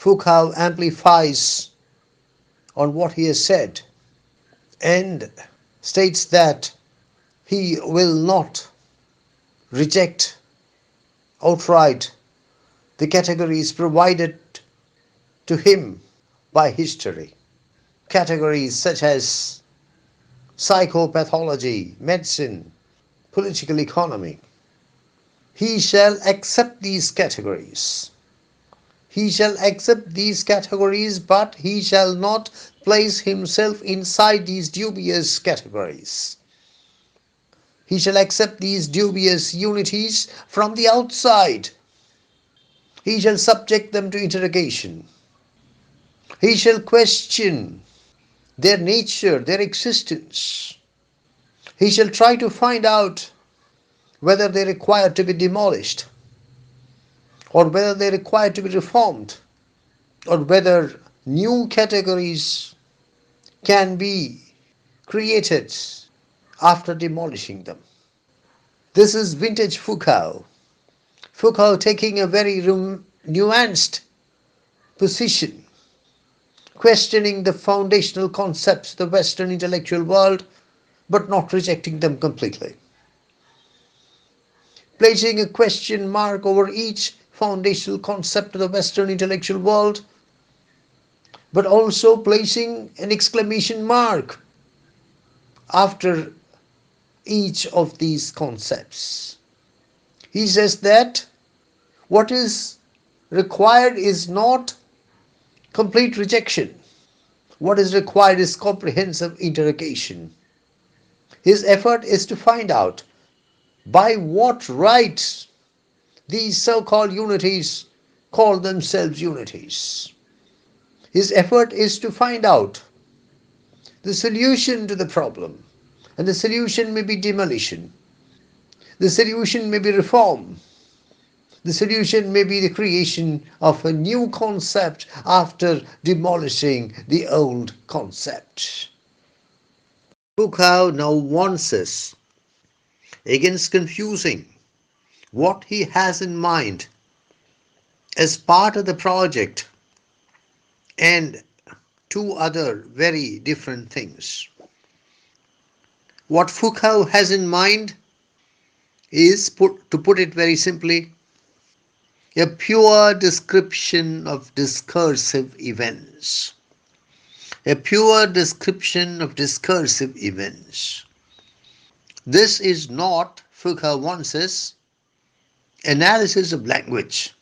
Foucault amplifies on what he has said and states that he will not reject outright the categories provided to him by history. Categories such as psychopathology, medicine, political economy. He shall accept these categories. He shall accept these categories, but he shall not place himself inside these dubious categories. He shall accept these dubious unities from the outside. He shall subject them to interrogation. He shall question their nature, their existence. He shall try to find out whether they require to be demolished, or whether they require to be reformed, or whether new categories can be created after demolishing them. This is vintage Foucault. Foucault taking a very nuanced position, questioning the foundational concepts of the Western intellectual world, but not rejecting them completely. Placing a question mark over each foundational concept of the Western intellectual world, but also placing an exclamation mark after each of these concepts. He says that what is required is not complete rejection. What is required is comprehensive interrogation. His effort is to find out by what right these so-called unities call themselves unities. His effort is to find out the solution to the problem. And the solution may be demolition. The solution may be reform. The solution may be the creation of a new concept after demolishing the old concept. Foucault now warns us against confusing what he has in mind as part of the project and two other very different things. What Foucault has in mind is, to put it very simply, a pure description of discursive events. A pure description of discursive events. This is not, Foucault wants us, analysis of language.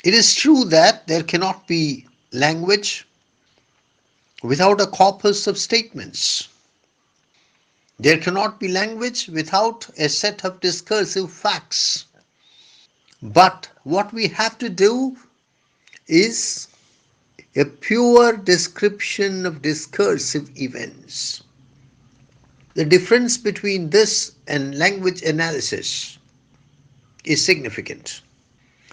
It is true that there cannot be language without a corpus of statements. There cannot be language without a set of discursive facts. But what we have to do is a pure description of discursive events. The difference between this and language analysis is significant.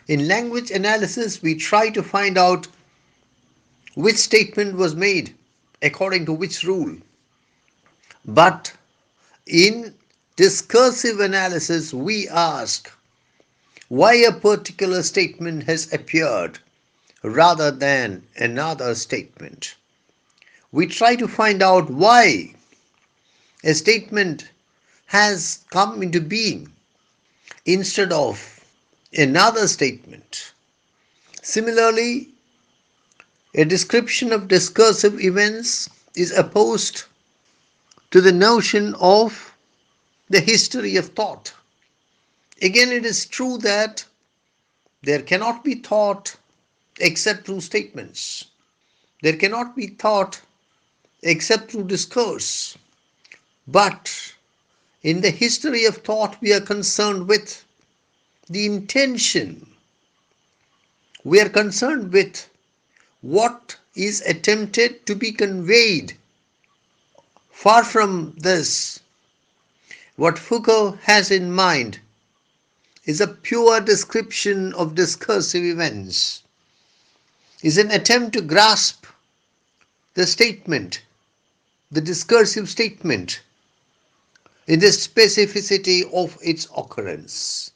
In language analysis, we try to find out which statement was made according to which rule. But in discursive analysis, we ask why a particular statement has appeared rather than another statement. We try to find out why a statement has come into being instead of another statement. Similarly, a description of discursive events is opposed to the notion of the history of thought. Again, it is true that there cannot be thought except through statements. There cannot be thought except through discourse. But in the history of thought, we are concerned with the intention. We are concerned with what is attempted to be conveyed. Far from this, what Foucault has in mind is a pure description of discursive events, is an attempt to grasp the statement, the discursive statement, in the specificity of its occurrence.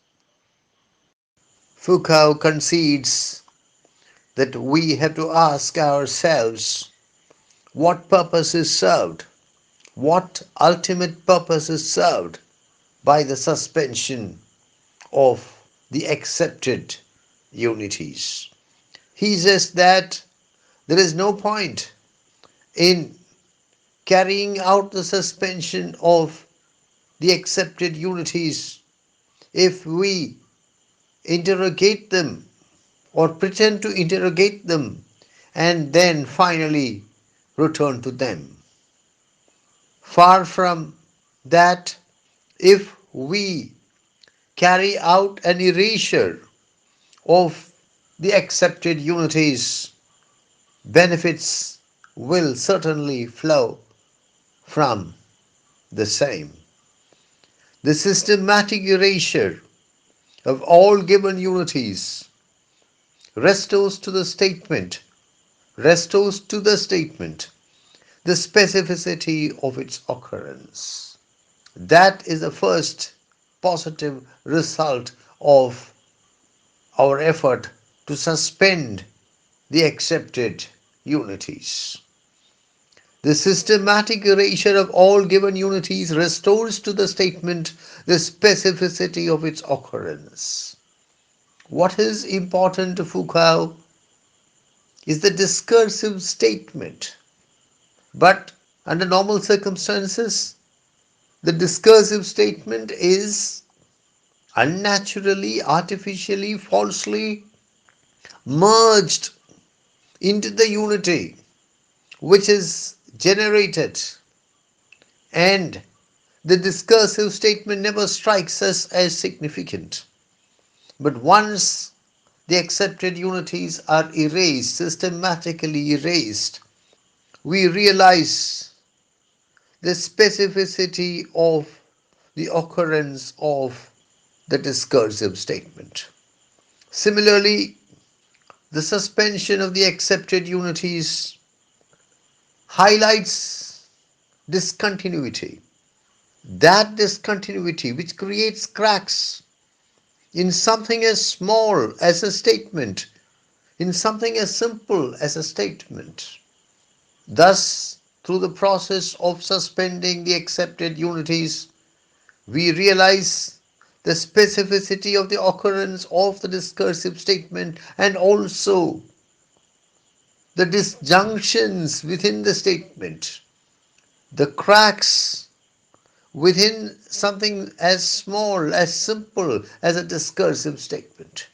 Foucault concedes that we have to ask ourselves what purpose is served, what ultimate purpose is served by the suspension of the accepted unities. He says that there is no point in carrying out the suspension of the accepted unities if we interrogate them or pretend to interrogate them and then finally return to them. Far from that, if we carry out an erasure of the accepted unities, benefits will certainly flow from the same. The systematic erasure of all given unities restores to the statement, restores to the statement the specificity of its occurrence. That is the first positive result of our effort to suspend the accepted unities. The systematic erasure of all given unities restores to the statement the specificity of its occurrence. What is important to Foucault is the discursive statement. But under normal circumstances, the discursive statement is unnaturally, artificially, falsely merged into the unity which is generated, and the discursive statement never strikes us as significant. But once the accepted unities are erased, systematically erased, we realize the specificity of the occurrence of the discursive statement. Similarly, the suspension of the accepted unities highlights discontinuity. That discontinuity which creates cracks in something as small as a statement, in something as simple as a statement. Thus, through the process of suspending the accepted unities, we realize the specificity of the occurrence of the discursive statement and also the disjunctions within the statement, the cracks within something as small, as simple as a discursive statement.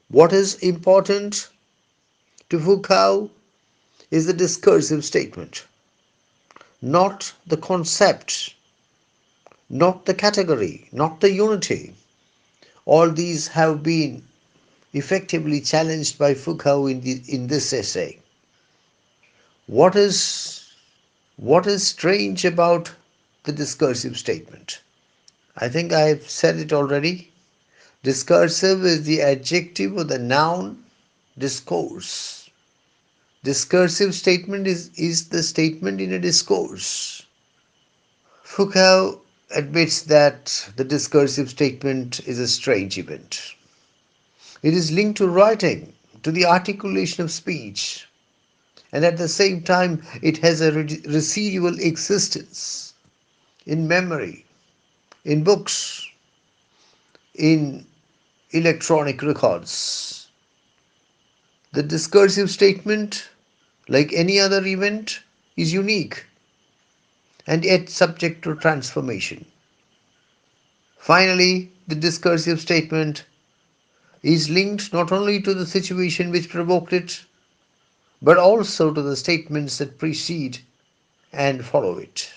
What is important to Foucault is the discursive statement, not the concept, not the category, not the unity. All these have been effectively challenged by Foucault in this essay. What is strange about the discursive statement? I think I've said it already. Discursive is the adjective or the noun discourse. Discursive statement is the statement in a discourse. Foucault admits that the discursive statement is a strange event. It is linked to writing, to the articulation of speech, and at the same time it has a residual existence in memory, in books, in electronic records. The discursive statement, like any other event, is unique and yet subject to transformation. Finally, the discursive statement is linked not only to the situation which provoked it, but also to the statements that precede and follow it.